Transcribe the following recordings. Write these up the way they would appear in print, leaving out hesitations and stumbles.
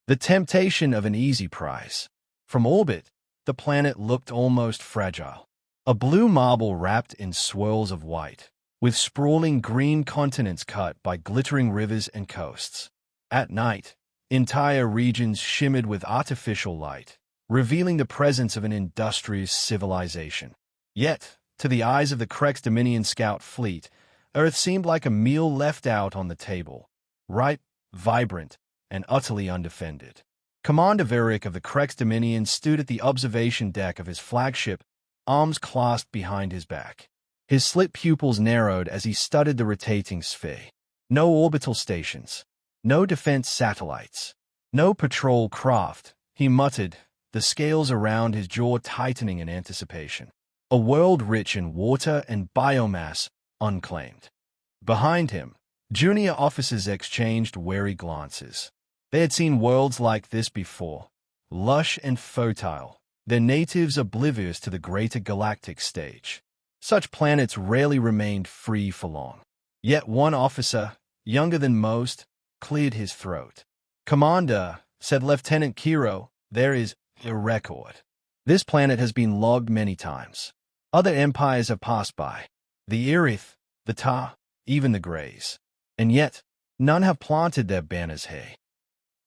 The temptation of an easy prize. From orbit, the planet looked almost fragile. A blue marble wrapped in swirls of white, with sprawling green continents cut by glittering rivers and coasts. At night, entire regions shimmered with artificial light, revealing the presence of an industrious civilization. Yet, to the eyes of the Krex Dominion scout fleet, Earth seemed like a meal left out on the table, ripe, vibrant, and utterly undefended. Commander Varick of the Krex Dominion stood at the observation deck of his flagship, arms clasped behind his back. His slit pupils narrowed as he studied the rotating sphere. No orbital stations, no defense satellites, no patrol craft, he muttered, the scales around his jaw tightening in anticipation. A world rich in water and biomass, unclaimed. Behind him, junior officers exchanged wary glances. They had seen worlds like this before, lush and fertile, their natives oblivious to the greater galactic stage. Such planets rarely remained free for long. Yet one officer, younger than most, cleared his throat. "Commander," said Lieutenant Kiro, "there is a record. This planet has been logged many times. Other empires have passed by. The Irith, the Ta, even the Greys. And yet, none have planted their banners here."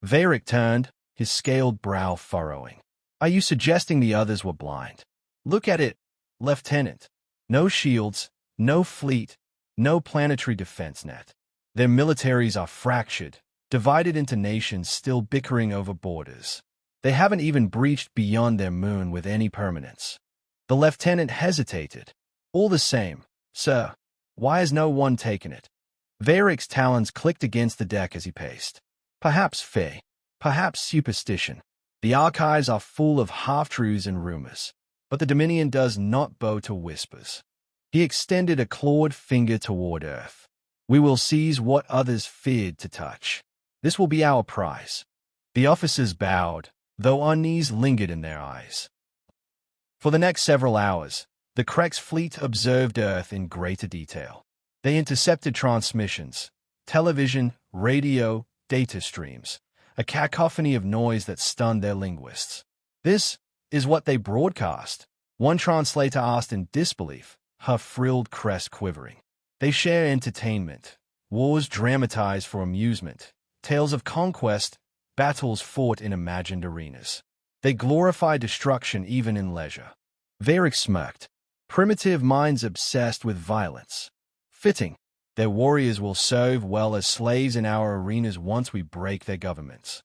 Varick turned, his scaled brow furrowing. "Are you suggesting the others were blind? Look at it, Lieutenant. No shields, no fleet, no planetary defense net. Their militaries are fractured, divided into nations still bickering over borders. They haven't even breached beyond their moon with any permanence." The lieutenant hesitated. "All the same, sir, why has no one taken it?" Varick's talons clicked against the deck as he paced. "Perhaps fear, perhaps superstition. The archives are full of half-truths and rumors, but the Dominion does not bow to whispers." He extended a clawed finger toward Earth. "We will seize what others feared to touch. This will be our prize." The officers bowed, though unease lingered in their eyes. For the next several hours, the Krex fleet observed Earth in greater detail. They intercepted transmissions, television, radio, data streams, a cacophony of noise that stunned their linguists. "This is what they broadcast," one translator asked in disbelief, her frilled crest quivering. "They share entertainment, wars dramatized for amusement, tales of conquest, battles fought in imagined arenas. They glorify destruction even in leisure." Varick smirked. "Primitive minds obsessed with violence. Fitting. Their warriors will serve well as slaves in our arenas once we break their governments."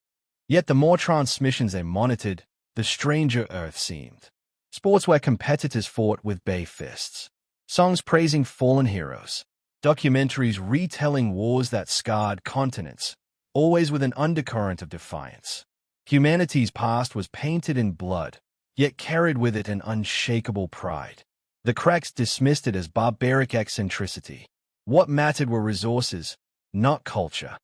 Yet the more transmissions they monitored, the stranger Earth seemed. Sports where competitors fought with bare fists. Songs praising fallen heroes. Documentaries retelling wars that scarred continents, always with an undercurrent of defiance. Humanity's past was painted in blood, yet carried with it an unshakable pride. The Krex dismissed it as barbaric eccentricity. What mattered were resources, not culture.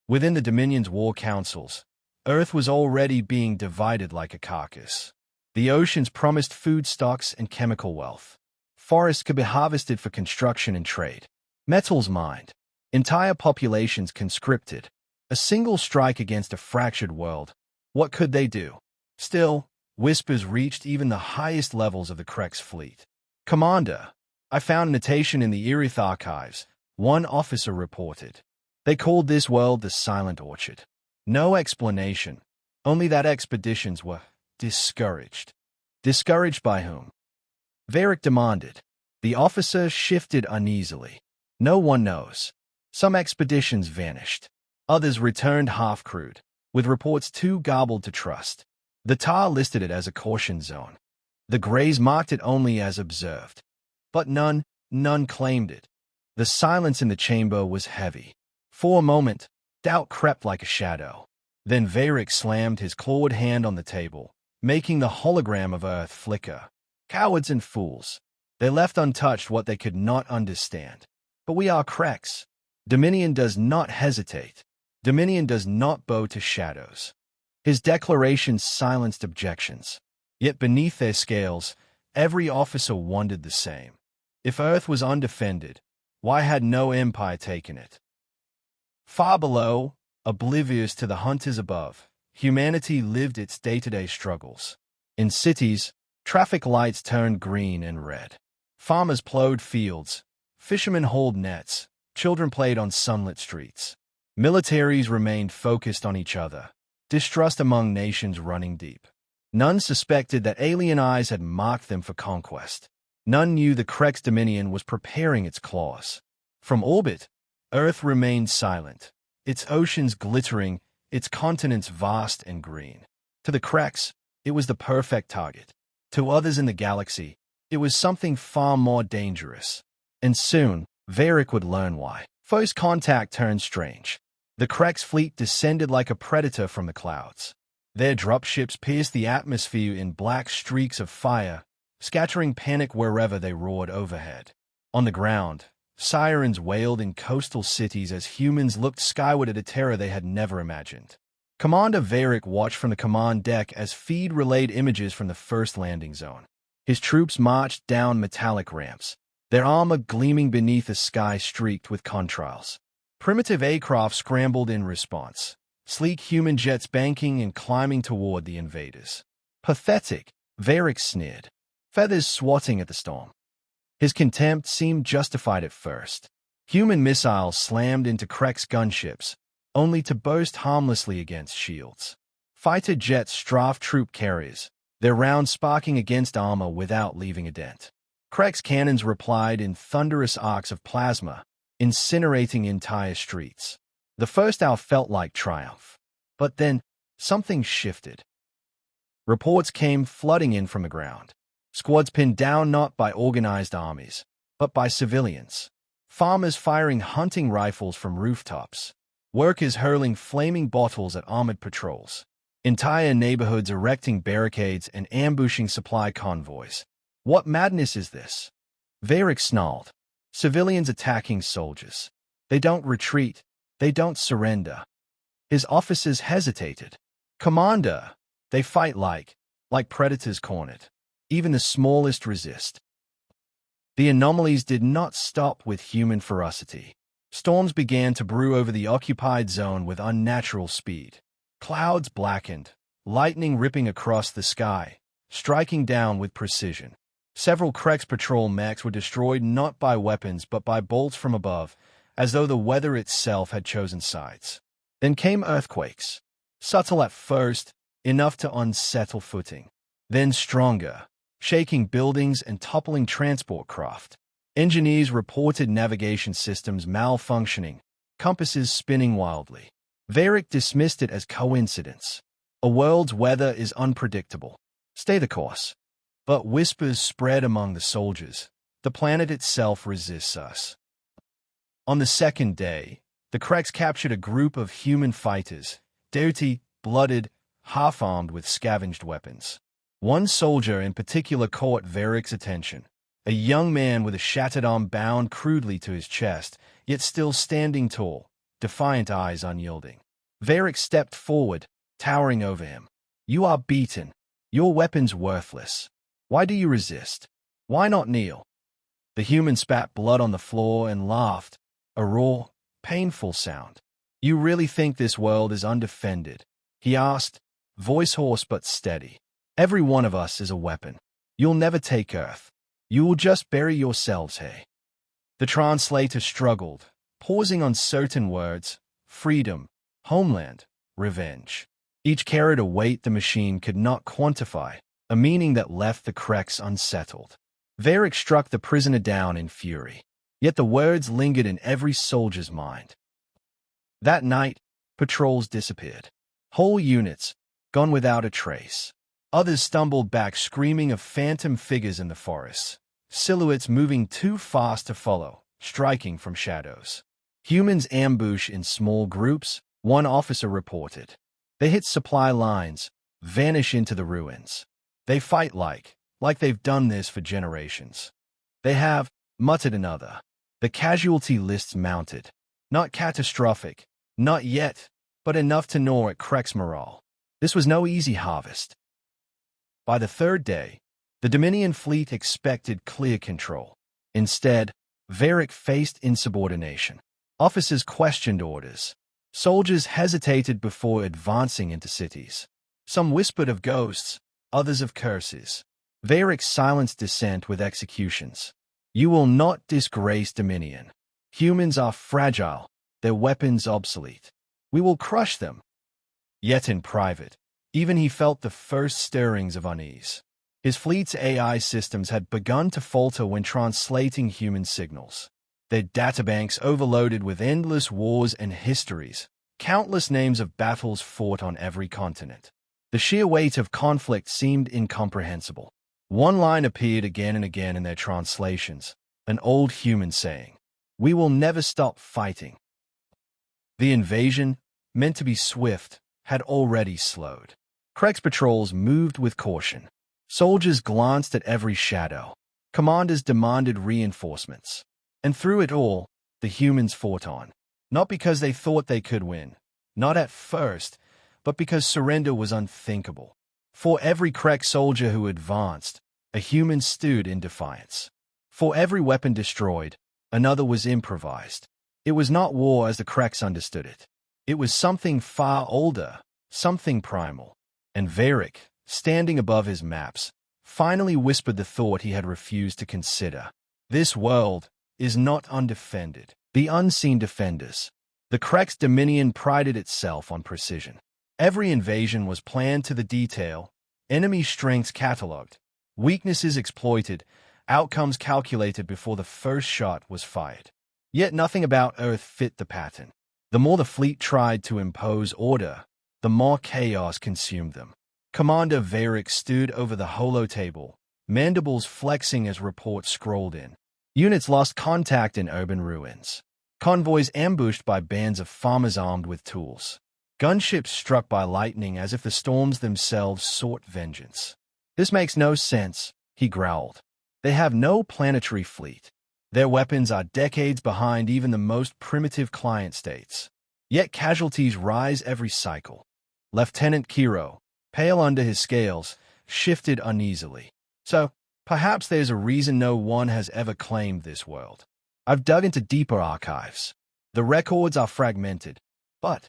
Within the Dominion's war councils, Earth was already being divided like a carcass. The oceans promised food stocks and chemical wealth. Forests could be harvested for construction and trade. Metals mined. Entire populations conscripted. A single strike against a fractured world. What could they do? Still, whispers reached even the highest levels of the Krex fleet. "Commander, I found a notation in the Irith archives," one officer reported. "They called this world the Silent Orchard." No explanation, only that expeditions were discouraged. Discouraged by whom? Varick demanded. The officer shifted uneasily. "No one knows. Some expeditions vanished. Others returned half-crewed, with reports too garbled to trust. The Tar listed it as a caution zone. The Greys marked it only as observed. But none claimed it. The silence in the chamber was heavy. For a moment, doubt crept like a shadow. Then Varick slammed his clawed hand on the table, making the hologram of Earth flicker. "Cowards and fools. They left untouched what they could not understand. But we are Krex. Dominion does not hesitate. Dominion does not bow to shadows." His declaration silenced objections. Yet beneath their scales, every officer wondered the same. If Earth was undefended, why had no empire taken it? Far below, oblivious to the hunters above, humanity lived its day-to-day struggles. In cities, traffic lights turned green and red. Farmers plowed fields, fishermen hauled nets, children played on sunlit streets. Militaries remained focused on each other, distrust among nations running deep. None suspected that alien eyes had marked them for conquest. None knew the Krex Dominion was preparing its claws. From orbit, Earth remained silent, its oceans glittering, its continents vast and green. To the Krex, it was the perfect target. To others in the galaxy, it was something far more dangerous. And soon, Varric would learn why. First contact turned strange. The Krex fleet descended like a predator from the clouds. Their dropships pierced the atmosphere in black streaks of fire, scattering panic wherever they roared overhead. On the ground, sirens wailed in coastal cities as humans looked skyward at a terror they had never imagined. Commander Varric watched from the command deck as feed relayed images from the first landing zone. His troops marched down metallic ramps, their armor gleaming beneath a sky streaked with contrails. Primitive aircraft scrambled in response, sleek human jets banking and climbing toward the invaders. Pathetic, Varric sneered, feathers swatting at the storm. His contempt seemed justified at first. Human missiles slammed into Krex gunships, only to burst harmlessly against shields. Fighter jets strafed troop carriers, their rounds sparking against armor without leaving a dent. Krex cannons replied in thunderous arcs of plasma, incinerating entire streets. The first hour felt like triumph. But then, something shifted. Reports came flooding in from the ground. Squads pinned down not by organized armies, but by civilians. Farmers firing hunting rifles from rooftops. Workers hurling flaming bottles at armored patrols. Entire neighborhoods erecting barricades and ambushing supply convoys. What madness is this? Varric snarled. Civilians attacking soldiers. They don't retreat. They don't surrender. His officers hesitated. Commander, they fight like predators cornered. Even the smallest resist. The anomalies did not stop with human ferocity. Storms began to brew over the occupied zone with unnatural speed. Clouds blackened, lightning ripping across the sky, striking down with precision. Several Krex patrol mechs were destroyed not by weapons but by bolts from above, as though the weather itself had chosen sides. Then came earthquakes. Subtle at first, enough to unsettle footing. Then stronger, shaking buildings and toppling transport craft. Engineers reported navigation systems malfunctioning, compasses spinning wildly. Varric dismissed it as coincidence. A world's weather is unpredictable. Stay the course. But whispers spread among the soldiers. The planet itself resists us. On the second day, the Krex captured a group of human fighters, dirty, blooded, half-armed with scavenged weapons. One soldier in particular caught Varric's attention. A young man with a shattered arm bound crudely to his chest, yet still standing tall, defiant eyes unyielding. Varric stepped forward, towering over him. You are beaten. Your weapon's worthless. Why do you resist? Why not kneel? The human spat blood on the floor and laughed, a raw, painful sound. You really think this world is undefended? He asked, voice hoarse but steady. Every one of us is a weapon. You'll never take Earth. You will just bury yourselves, hey? The translator struggled, pausing on certain words: freedom, homeland, revenge. Each carried a weight the machine could not quantify, a meaning that left the Krex unsettled. Varric struck the prisoner down in fury, yet the words lingered in every soldier's mind. That night, patrols disappeared. Whole units, gone without a trace. Others stumbled back screaming of phantom figures in the forests, silhouettes moving too fast to follow, striking from shadows. Humans ambush in small groups, one officer reported. They hit supply lines, vanish into the ruins. They fight like they've done this for generations. They have, muttered another. The casualty lists mounted. Not catastrophic, not yet, but enough to gnaw at Krex morale. This was no easy harvest. By the third day, the Dominion fleet expected clear control. Instead, Varric faced insubordination. Officers questioned orders. Soldiers hesitated before advancing into cities. Some whispered of ghosts, others of curses. Varric silenced dissent with executions. You will not disgrace Dominion. Humans are fragile, their weapons obsolete. We will crush them. Yet in private, even he felt the first stirrings of unease. His fleet's AI systems had begun to falter when translating human signals. Their databanks overloaded with endless wars and histories, countless names of battles fought on every continent. The sheer weight of conflict seemed incomprehensible. One line appeared again and again in their translations, an old human saying, "We will never stop fighting." The invasion, meant to be swift, had already slowed. Krex patrols moved with caution. Soldiers glanced at every shadow. Commanders demanded reinforcements. And through it all, the humans fought on. Not because they thought they could win, not at first, but because surrender was unthinkable. For every Krex soldier who advanced, a human stood in defiance. For every weapon destroyed, another was improvised. It was not war as the Krex understood it. It was something far older, something primal. And Varric, standing above his maps, finally whispered the thought he had refused to consider. This world is not undefended. The unseen defenders. The Krex Dominion prided itself on precision. Every invasion was planned to the detail, enemy strengths catalogued, weaknesses exploited, outcomes calculated before the first shot was fired. Yet nothing about Earth fit the pattern. The more the fleet tried to impose order, the more chaos consumed them. Commander Varric stood over the holotable, mandibles flexing as reports scrolled in. Units lost contact in urban ruins. Convoys ambushed by bands of farmers armed with tools. Gunships struck by lightning as if the storms themselves sought vengeance. This makes no sense, he growled. They have no planetary fleet. Their weapons are decades behind even the most primitive client states. Yet casualties rise every cycle. Lieutenant Kiro, pale under his scales, shifted uneasily. So, perhaps there's a reason no one has ever claimed this world. I've dug into deeper archives. The records are fragmented. But,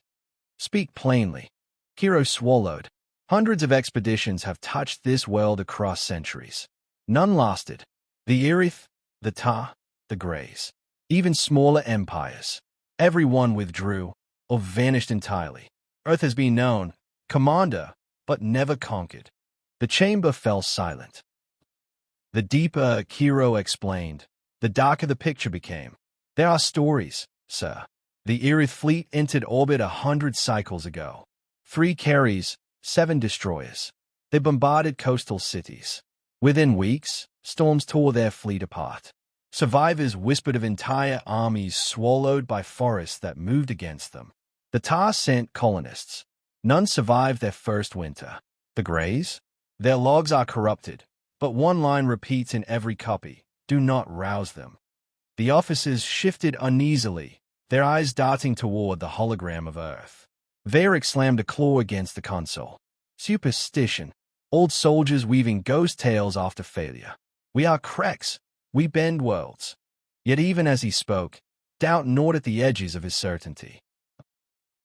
speak plainly. Kiro swallowed. Hundreds of expeditions have touched this world across centuries. None lasted. The Irith, the Ta, the Greys. Even smaller empires. Every one withdrew, or vanished entirely. Earth has been known, commander, but never conquered. The chamber fell silent. The deeper Kiro explained, the darker the picture became. There are stories, sir. The Irith fleet entered orbit 100 cycles ago. 3 carriers, 7 destroyers. They bombarded coastal cities. Within weeks, storms tore their fleet apart. Survivors whispered of entire armies swallowed by forests that moved against them. The Tar sent colonists. None survived their first winter. The Greys? Their logs are corrupted, but one line repeats in every copy: do not rouse them. The officers shifted uneasily, their eyes darting toward the hologram of Earth. Varric slammed a claw against the console. Superstition. Old soldiers weaving ghost tales after failure. We are Krex. We bend worlds. Yet even as he spoke, doubt gnawed at the edges of his certainty.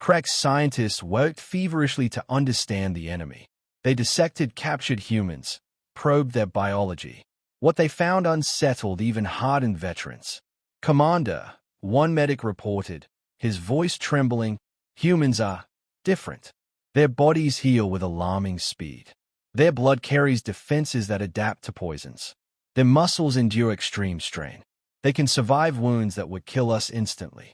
Krex scientists worked feverishly to understand the enemy. They dissected captured humans, probed their biology. What they found unsettled even hardened veterans. Commander, one medic reported, his voice trembling, humans are different. Their bodies heal with alarming speed. Their blood carries defenses that adapt to poisons. Their muscles endure extreme strain. They can survive wounds that would kill us instantly.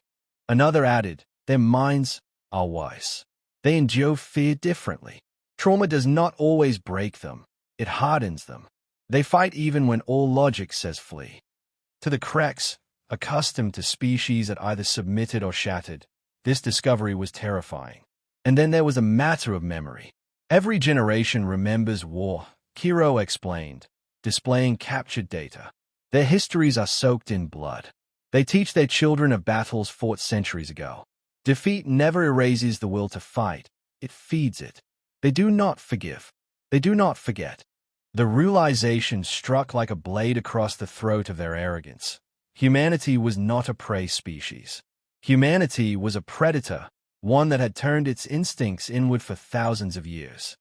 Another added, their minds are wise. They endure fear differently. Trauma does not always break them. It hardens them. They fight even when all logic says flee. To the Krex, accustomed to species that either submitted or shattered, this discovery was terrifying. And then there was a matter of memory. Every generation remembers war, Kiro explained, displaying captured data. Their histories are soaked in blood. They teach their children of battles fought centuries ago. Defeat never erases the will to fight. It feeds it. They do not forgive. They do not forget. The realization struck like a blade across the throat of their arrogance. Humanity was not a prey species. Humanity was a predator, one that had turned its instincts inward for thousands of years.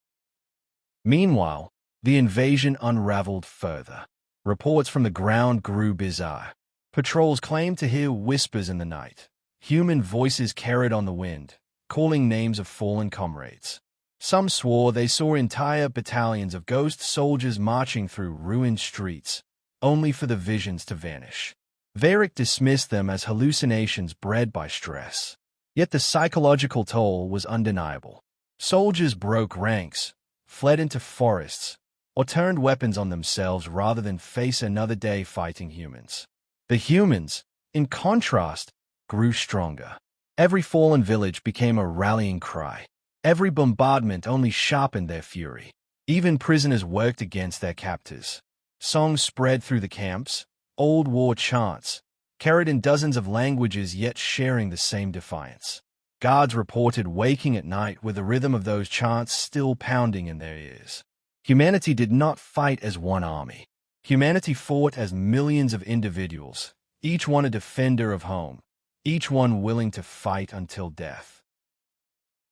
Meanwhile, the invasion unraveled further. Reports from the ground grew bizarre. Patrols claimed to hear whispers in the night. Human voices carried on the wind, calling names of fallen comrades. Some swore they saw entire battalions of ghost soldiers marching through ruined streets, only for the visions to vanish. Varric dismissed them as hallucinations bred by stress. Yet the psychological toll was undeniable. Soldiers broke ranks, fled into forests, or turned weapons on themselves rather than face another day fighting humans. The humans, in contrast, grew stronger. Every fallen village became a rallying cry. Every bombardment only sharpened their fury. Even prisoners worked against their captors. Songs spread through the camps, old war chants, carried in dozens of languages yet sharing the same defiance. Guards reported waking at night with the rhythm of those chants still pounding in their ears. Humanity did not fight as one army. Humanity fought as millions of individuals, each one a defender of home, each one willing to fight until death.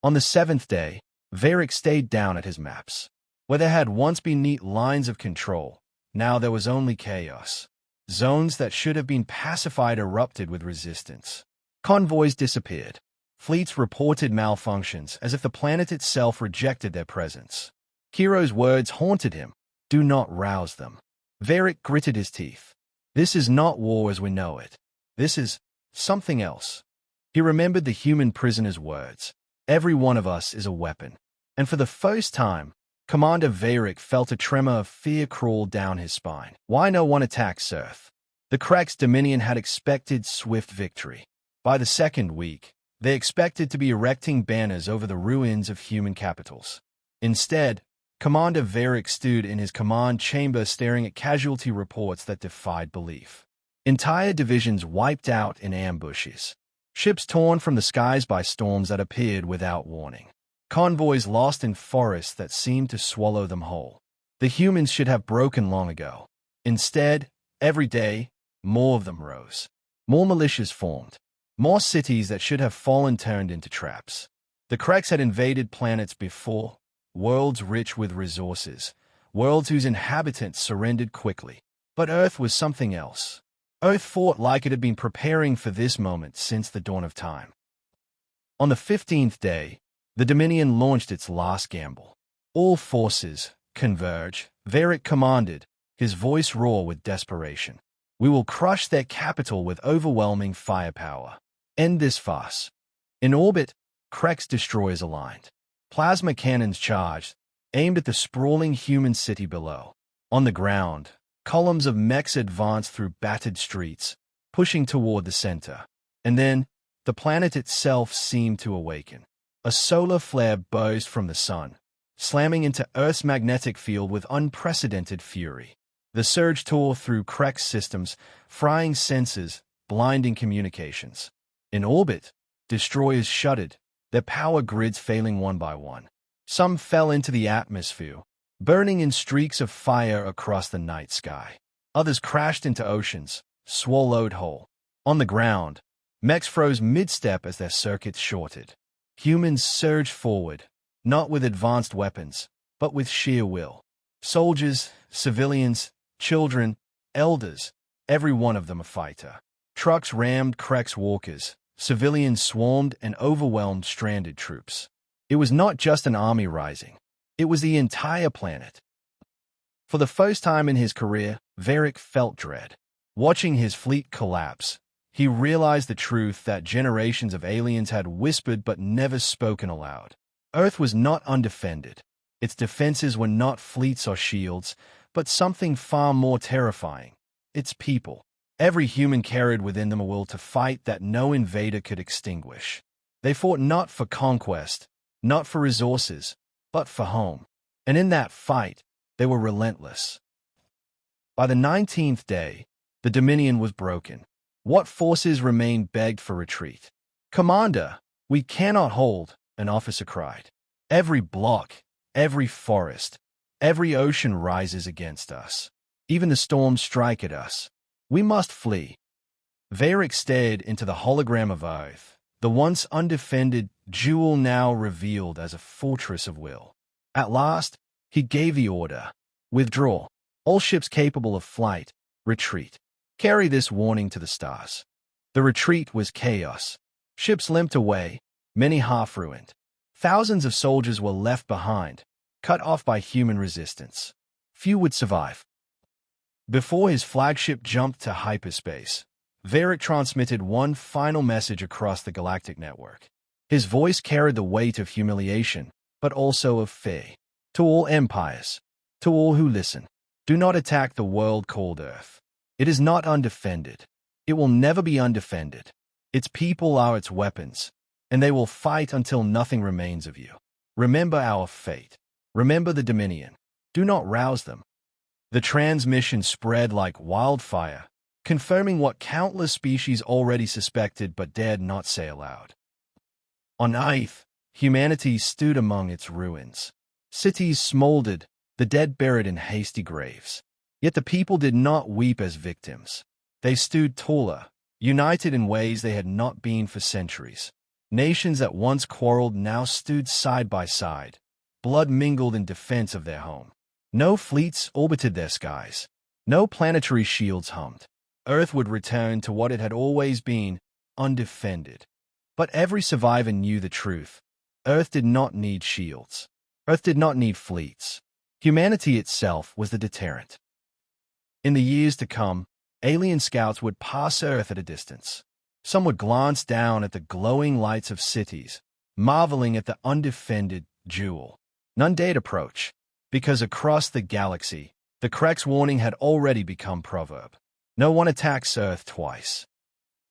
On the seventh day, Varric stayed down at his maps. Where there had once been neat lines of control, now there was only chaos. Zones that should have been pacified erupted with resistance. Convoys disappeared. Fleets reported malfunctions as if the planet itself rejected their presence. Kiro's words haunted him. Do not rouse them. Varric gritted his teeth. This is not war as we know it. This is something else. He remembered the human prisoner's words. Every one of us is a weapon. And for the first time, Commander Varric felt a tremor of fear crawl down his spine. Why no one attacks Earth? The Krex Dominion had expected swift victory. By the second week, they expected to be erecting banners over the ruins of human capitals. Instead, Commander Varric stood in his command chamber staring at casualty reports that defied belief. Entire divisions wiped out in ambushes. Ships torn from the skies by storms that appeared without warning. Convoys lost in forests that seemed to swallow them whole. The humans should have broken long ago. Instead, every day, more of them rose. More militias formed. More cities that should have fallen turned into traps. The Krex had invaded planets before, worlds rich with resources, worlds whose inhabitants surrendered quickly. But Earth was something else. Earth fought like it had been preparing for this moment since the dawn of time. On the 15th day, the Dominion launched its last gamble. All forces, converge, Varric commanded, his voice raw with desperation. We will crush their capital with overwhelming firepower. End this farce. In orbit, Krex destroyers aligned. Plasma cannons charged, aimed at the sprawling human city below. On the ground, columns of mechs advanced through battered streets, pushing toward the center. And then, the planet itself seemed to awaken. A solar flare burst from the sun, slamming into Earth's magnetic field with unprecedented fury. The surge tore through Krex systems, frying sensors, blinding communications. In orbit, destroyers shuddered, their power grids failing one by one. Some fell into the atmosphere, burning in streaks of fire across the night sky. Others crashed into oceans, swallowed whole. On the ground, mechs froze mid-step as their circuits shorted. Humans surged forward, not with advanced weapons, but with sheer will. Soldiers, civilians, children, elders, every one of them a fighter. Trucks rammed Krex walkers, civilians swarmed and overwhelmed stranded troops. It was not just an army rising. It was the entire planet. For the first time in his career, Varric felt dread. Watching his fleet collapse, he realized the truth that generations of aliens had whispered but never spoken aloud. Earth was not undefended. Its defenses were not fleets or shields, but something far more terrifying. Its people. Every human carried within them a will to fight that no invader could extinguish. They fought not for conquest, not for resources, but for home. And in that fight, they were relentless. By the 19th day, the Dominion was broken. What forces remained begged for retreat. "Commander, we cannot hold," an officer cried. "Every block, every forest, every ocean rises against us. Even the storms strike at us. We must flee." Varric stared into the hologram of Earth, the once undefended, jewel now revealed as a fortress of will. At last, he gave the order. Withdraw. All ships capable of flight, retreat. Carry this warning to the stars. The retreat was chaos. Ships limped away, many half-ruined. Thousands of soldiers were left behind, cut off by human resistance. Few would survive. Before his flagship jumped to hyperspace, Varric transmitted one final message across the galactic network. His voice carried the weight of humiliation, but also of fear. To all empires, to all who listen, do not attack the world called Earth. It is not undefended. It will never be undefended. Its people are its weapons, and they will fight until nothing remains of you. Remember our fate. Remember the Dominion. Do not rouse them. The transmission spread like wildfire, confirming what countless species already suspected but dared not say aloud. On Earth, humanity stood among its ruins. Cities smoldered, the dead buried in hasty graves. Yet the people did not weep as victims. They stood taller, united in ways they had not been for centuries. Nations that once quarreled now stood side by side, blood mingled in defense of their home. No fleets orbited their skies. No planetary shields hummed. Earth would return to what it had always been, undefended. But every survivor knew the truth. Earth did not need shields. Earth did not need fleets. Humanity itself was the deterrent. In the years to come, alien scouts would pass Earth at a distance. Some would glance down at the glowing lights of cities, marveling at the undefended jewel. None dared approach, because across the galaxy, the Krex warning had already become proverb. No one attacks Earth twice.